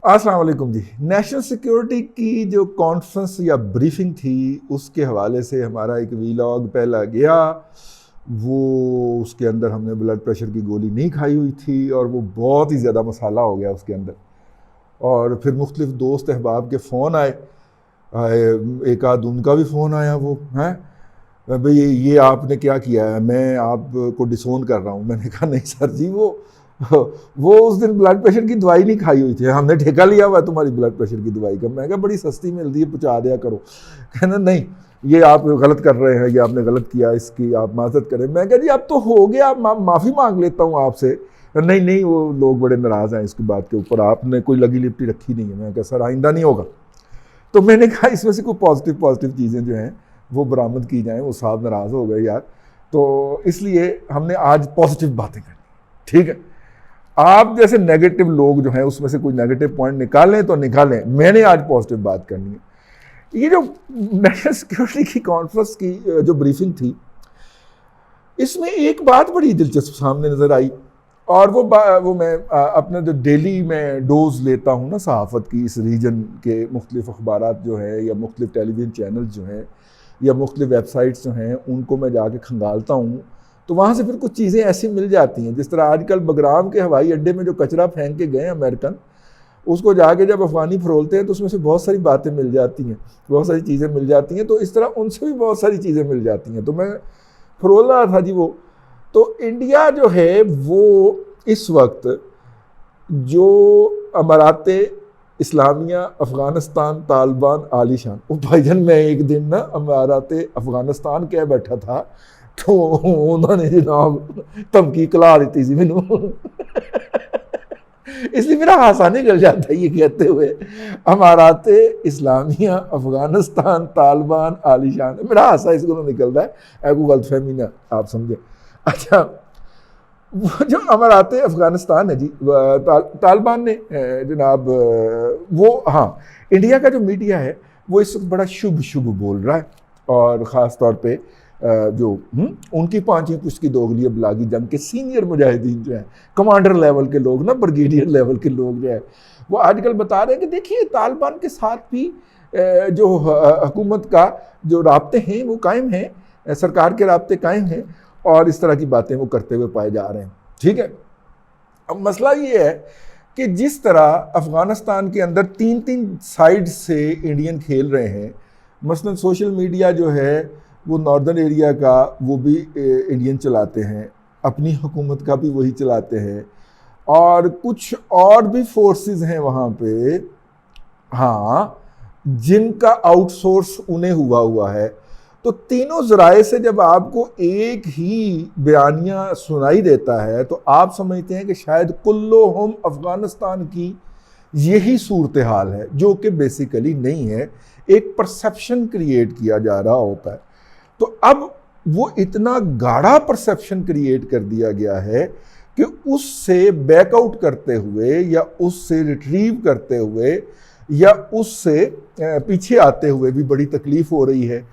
अस्सलाम वालेकुम जी। National security की जो कॉन्फ्रेंस या ब्रीफिंग थी उसके हवाले से हमारा एक वीलॉग पहला गया। वो उसके अंदर हमने ब्लड प्रेशर की गोली नहीं खाई हुई थी और वो बहुत ही ज़्यादा मसाला हो गया उसके अंदर। और फिर मुख्तलिफ दोस्त अहबाब के फ़ोन आए, एक आध उनका भी फ़ोन आया, वो हैं भाई ये आपने क्या किया है, मैं आपको डिसोन कर रहा हूँ। मैंने कहा नहीं सर जी, वो उस दिन ब्लड प्रेशर की दवाई नहीं खाई हुई थी, हमने ठेका लिया हुआ तुम्हारी ब्लड प्रेशर की दवाई का। मैं कहा बड़ी सस्ती मिलती है, पहुँचा दिया करो। कहना नहीं, ये आप गलत कर रहे हैं, ये आपने गलत किया, इसकी आप माजरत करें। मैं कहा जी अब तो हो गया, आप माफ़ी मांग लेता हूँ आपसे। नहीं नहीं, वो लोग बड़े नाराज़ हैं इसकी बात के ऊपर, आपने कोई लगी लिपटी रखी नहीं है। मैं कहा सर आइंदा नहीं होगा। तो मैंने कहा इसमें से कोई पॉजिटिव चीज़ें जो हैं वो बरामद की जाएँ। वो साहब नाराज़ हो गए यार, तो इसलिए हमने आज पॉजिटिव बातें करनी, ठीक है। आप जैसे नेगेटिव लोग जो हैं उसमें से कोई नेगेटिव पॉइंट निकालें तो निकालें, मैंने आज पॉजिटिव बात करनी है। ये जो नेशनल सिक्योरिटी की कॉन्फ्रेंस की जो ब्रीफिंग थी, इसमें एक बात बड़ी दिलचस्प सामने नज़र आई। और वो मैं अपना जो डेली मैं डोज लेता हूँ ना सहाफ़त की, इस रीजन के मुख्तलिफ अखबारात जो है या मुख्तलिफ टेलीविज़न चैनल जो हैं या मुख्तलिफ वेबसाइट्स जो हैं, उनको मैं जाके खंगालता हूँ। तो वहाँ से फिर कुछ चीज़ें ऐसी मिल जाती हैं, जिस तरह आजकल बगराम के हवाई अड्डे में जो कचरा फेंक के गए अमेरिकन, उसको जाके जब अफ़गानी फरोलते हैं तो उसमें से बहुत सारी बातें मिल जाती हैं, बहुत सारी चीज़ें मिल जाती हैं। तो इस तरह उनसे भी बहुत सारी चीज़ें मिल जाती हैं। तो मैं फरोल रहा था जी वो। तो इंडिया जो है वो इस वक्त जो अमारात इस्लामिया अफ़गानिस्तान तालिबान आलीशान, वो भाईजान मैं एक दिन ना अमारात अफ़गानिस्तान कह बैठा था, तो उन्होंने जनाब धमकी कला दी थी मैनू इसलिए मेरा हासा निकल जाता है ये कहते हुए, अमारात इस्लामिया अफ़गानिस्तान तालिबान आलीशान, मेरा हासा इसको निकलता है, कोई गलतफहमी ना आप समझे। अच्छा, वो जो अमारात अफ़गानिस्तान है जी, तालिबान ने जनाब वो, हाँ, इंडिया का जो मीडिया है वो इस वक्त बड़ा शुभ शुभ बोल रहा है। और ख़ास तौर पे जो उनकी 5वीं पुश्त की दोगली बलागी जंग के सीनियर मुजाहिदीन जो हैं, कमांडर लेवल के लोग ना, ब्रिगेडियर लेवल के लोग जो है, वो आजकल बता रहे हैं कि देखिए तालिबान के साथ भी जो हुकूमत का जो राब्ते हैं वो कायम हैं, सरकार के राब्ते कायम हैं, और इस तरह की बातें वो करते हुए पाए जा रहे हैं, ठीक है। अब मसला ये है कि जिस तरह अफ़गानिस्तान के अंदर 3-3 साइड से इंडियन खेल रहे हैं, मसलन सोशल मीडिया जो है वो नॉर्दर्न एरिया का वो भी इंडियन चलाते हैं, अपनी हुकूमत का भी वही चलाते हैं, और कुछ और भी फोर्सेस हैं वहाँ पे, हाँ, जिनका आउटसोर्स उन्हें हुआ है। तो तीनों ज़राए से जब आपको एक ही बयानिया सुनाई देता है तो आप समझते हैं कि शायद कुल्लोहुम अफ़गानिस्तान की यही सूरत हाल है, जो कि बेसिकली नहीं है, एक परसेप्शन क्रिएट किया जा रहा होता है। तो अब वो इतना गाढ़ा परसेप्शन क्रिएट कर दिया गया है कि उससे बैकआउट करते हुए या उससे रिट्रीव करते हुए या उससे पीछे आते हुए भी बड़ी तकलीफ़ हो रही है।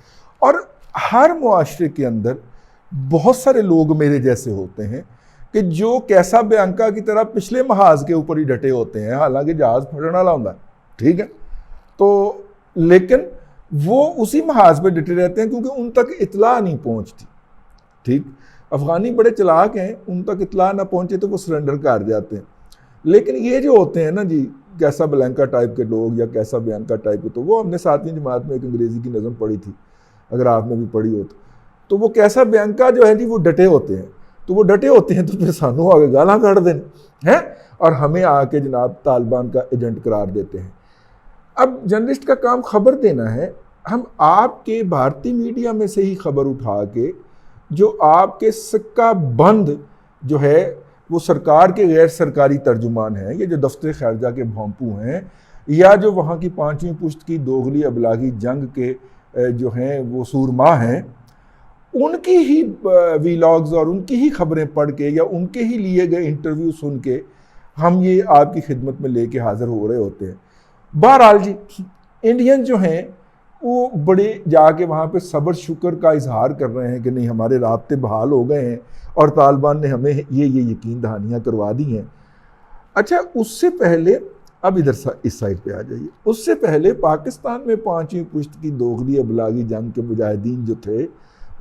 और हर मुआशरे के अंदर बहुत सारे लोग मेरे जैसे होते हैं कि जो कैसा बियांका की तरह पिछले महाज के ऊपर ही डटे होते हैं, हालांकि जहाज़ फटने वाला होता है, ठीक है, तो लेकिन वो उसी महाज पे डटे रहते हैं क्योंकि उन तक इत्तला नहीं पहुंचती, ठीक। अफ़गानी बड़े चालाक हैं, उन तक इत्तला ना पहुंचे तो वो सरेंडर कर जाते हैं। लेकिन ये जो होते हैं ना जी, कैसा बलैंका टाइप के लोग या कैसा बियांका टाइप के, तो वो हमने 7वीं जमात में एक अंग्रेज़ी की नज़म पढ़ी थी, अगर आपने भी पढ़ी हो तो वो कैसा बियांका जो है जी वो डटे होते हैं। तो वो डटे होते हैं तो फिर सानू आगे गाला काट दें हैं और हमें आके जनाब तालिबान का एजेंट करार देते हैं। अब जर्नलिस्ट का काम खबर देना है, हम आपके भारतीय मीडिया में से ही खबर उठा के जो आपके सिक्का बंद जो है वो सरकार के गैर सरकारी तर्जुमान हैं, ये जो दफ्तर खारजा के भोंपू हैं, या जो वहाँ की 5वीं पुश्त की दोगली अबलागी जंग के जो हैं वो सूरमा हैं, उनकी ही वीलॉग्स और उनकी ही खबरें पढ़ के या उनके ही लिए गए इंटरव्यू सुन के हम ये आपकी खिदमत में लेके हाज़िर हो रहे होते हैं। बहरहाल जी, इंडियन जो हैं वो बड़े जाके वहाँ पे सब्र शुक्र का इजहार कर रहे हैं कि नहीं हमारे राब्ते बहाल हो गए हैं और तालिबान ने हमें ये यकीन दहानियाँ करवा दी हैं। अच्छा, उससे पहले अब इधर इस साइड पे आ जाइए। उससे पहले पाकिस्तान में 5वीं पुश्त की दोगली अबलागी जंग के मुजाहिदीन जो थे,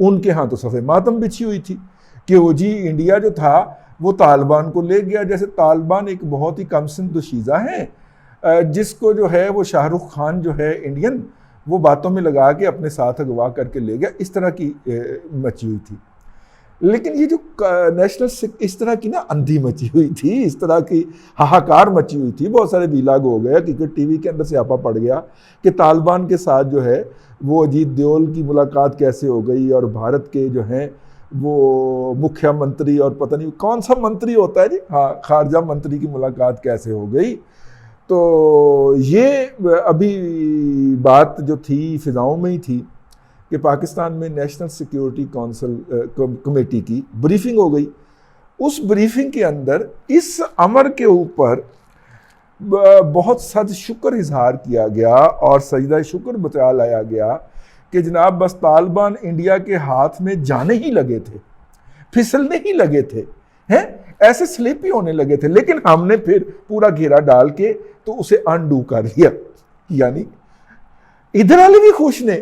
उनके यहाँ तो सफ़े मातम बिछी हुई थी कि वो जी इंडिया जो था वो तालिबान को ले गया। जैसे तालिबान एक बहुत ही कमसिन दोशीज़ा है जिसको जो है वो शाहरुख खान जो है इंडियन, वो बातों में लगा के अपने साथ अगवा करके ले गया, इस तरह की मची हुई थी। लेकिन ये जो नेशनल इस तरह की ना अंधी मची हुई थी, इस तरह की हाहाकार मची हुई थी, बहुत सारे वीलाग हो गया क्योंकि टीवी के अंदर से आपा पड़ गया कि तालिबान के साथ जो है वो अजीत देओल की मुलाकात कैसे हो गई और भारत के जो हैं वो मुख्यमंत्री और पता नहीं कौन सा मंत्री होता है जी, हाँ, खारजा मंत्री की मुलाकात कैसे हो गई। तो ये अभी बात जो थी फिजाओं में ही थी कि पाकिस्तान में नेशनल सिक्योरिटी काउंसिल कमेटी की ब्रीफिंग हो गई। उस ब्रीफिंग के अंदर इस अमर के ऊपर बहुत सद शुक्र इजहार किया गया और सजदा शुक्र बचा लाया गया कि जनाब बस तालिबान इंडिया के हाथ में जाने ही लगे थे, फिसलने ही लगे थे, हैं ऐसे स्लिपी होने लगे थे, लेकिन हमने फिर पूरा घेरा डाल के तो उसे अनडू कर दिया। यानी इधर वाले भी खुश ने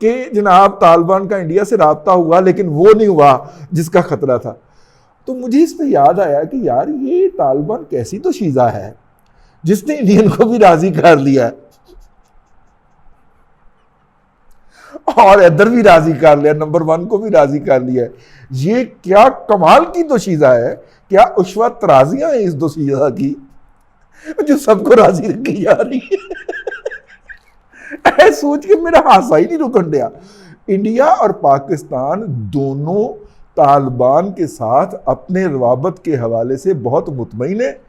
कि जनाब तालिबान का इंडिया से राब्ता हुआ, लेकिन वो नहीं हुआ जिसका खतरा था। तो मुझे इस पे याद आया कि यार ये तालिबान कैसी तो शीज़ा है जिसने इंडियन को भी राजी कर लिया और इधर भी राजी कर लिया, नंबर 1 को भी राजी कर लिया। ये क्या कमाल की दोशीज़ा है, क्या उश्वा तराजियां हैं इस दोशीज़ा की जो सबको राजी रखी जा रही है। ऐसे सोच के मेरा हासा ही नहीं रुकन दिया। इंडिया और पाकिस्तान दोनों तालिबान के साथ अपने रवाबत के हवाले से बहुत मुतमईन है।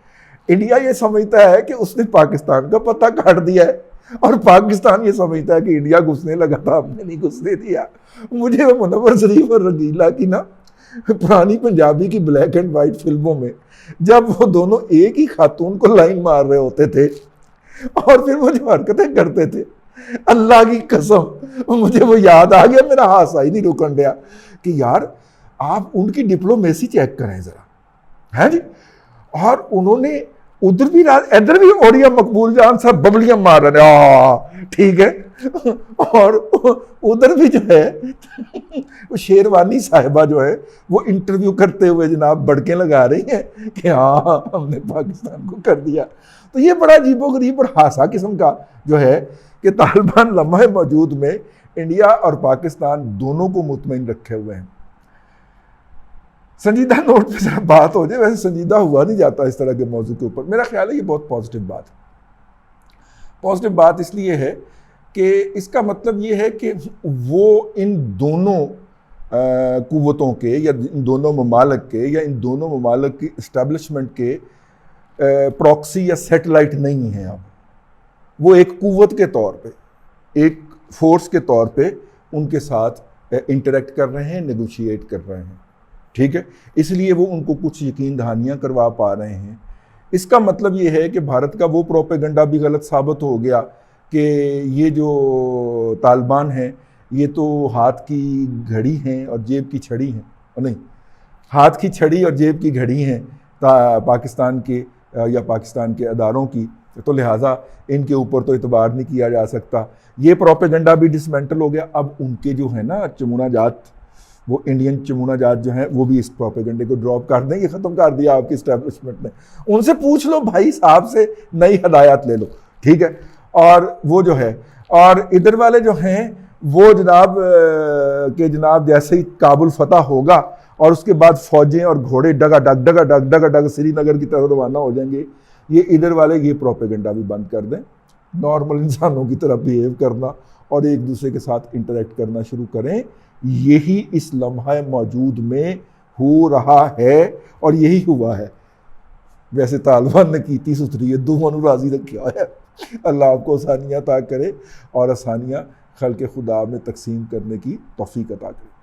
इंडिया ये समझता है कि उसने पाकिस्तान का पता काट दिया है और पाकिस्तान ये समझता है कि इंडिया घुसने लगा था, हमने नहीं घुसने दिया। मुझे वो मुनव्वर शरीफ और रंगीला की ना पुरानी पंजाबी की ब्लैक एंड वाइट फिल्मों में जब वो दोनों एक ही खातून को लाइन मार रहे होते थे और फिर वो जो हरकतें करते थे, अल्लाह की कसम मुझे वो याद आ गया, मेरा हासा ही नहीं रुकन दिया कि यार आप उनकी डिप्लोमेसी चेक करें जरा, है जी। और उन्होंने उधर भी इधर भी ओडिया मकबूल जान साहब बबलियां मार रहे, ठीक है, और उधर भी जो है वो शेरवानी साहिबा जो है वो इंटरव्यू करते हुए जनाब बड़के लगा रही हैं कि हाँ हमने पाकिस्तान को कर दिया। तो ये बड़ा अजीबोगरीब और हासा किस्म का जो है कि तालिबान लम्हे मौजूद में इंडिया और पाकिस्तान दोनों को मुतमईन रखे हुए हैं। संजीदा नोट पे जरा बात हो जाए, वैसे संजीदा हुआ नहीं जाता इस तरह के मौजू के ऊपर। मेरा ख्याल है ये बहुत पॉजिटिव बात है। पॉजिटिव बात इसलिए है कि इसका मतलब ये है कि वो इन दोनों कुव्वतों के या इन दोनों ममालिक के या इन दोनों ममालिक की इस्टेब्लिशमेंट के प्रॉक्सी या सेटेलाइट नहीं है। अब वो एक कुव्वत के तौर पे, एक फोर्स के तौर पे उनके साथ इंटरेक्ट कर रहे हैं, नेगोशिएट कर रहे हैं, ठीक है। इसलिए वो उनको कुछ यकीन दहानियाँ करवा पा रहे हैं। इसका मतलब ये है कि भारत का वो प्रोपेगेंडा भी गलत साबित हो गया कि ये जो तालिबान हैं ये तो हाथ की घड़ी हैं और जेब की छड़ी हैं, और नहीं, हाथ की छड़ी और जेब की घड़ी हैं पाकिस्तान के या पाकिस्तान के अदारों की, तो लिहाजा इनके ऊपर तो इतबार नहीं किया जा सकता। ये प्रोपेगेंडा भी डिसमेंटल हो गया। अब उनके जो है ना चमुना जात, वो इंडियन चमुना जात जो है वो भी इस प्रोपेगेंडे को ड्रॉप कर दें। ये ख़त्म कर दिया आपकी इस्टेब्लिशमेंट ने। उनसे पूछ लो भाई साहब से, नई हदायत ले लो, ठीक है। और वो जो है, और इधर वाले जो हैं वो जनाब जैसे ही काबुल फतह होगा और उसके बाद फौजें और घोड़े डगा श्रीनगर की तरफ रवाना हो जाएंगे, ये इधर वाले ये प्रोपेगेंडा भी बंद कर दें, नॉर्मल इंसानों की तरह बिहेव करना और एक दूसरे के साथ इंटरेक्ट करना शुरू करें। यही इस लम्हा मौजूद में हो रहा है और यही हुआ है। वैसे तालिबान ने कीती सुथरी है, दोनों राजी रखा है। अल्लाह आपको आसानियाँ अता करे और आसानियाँ खल्क़े खुदा में तकसीम करने की तौफीक अता करे।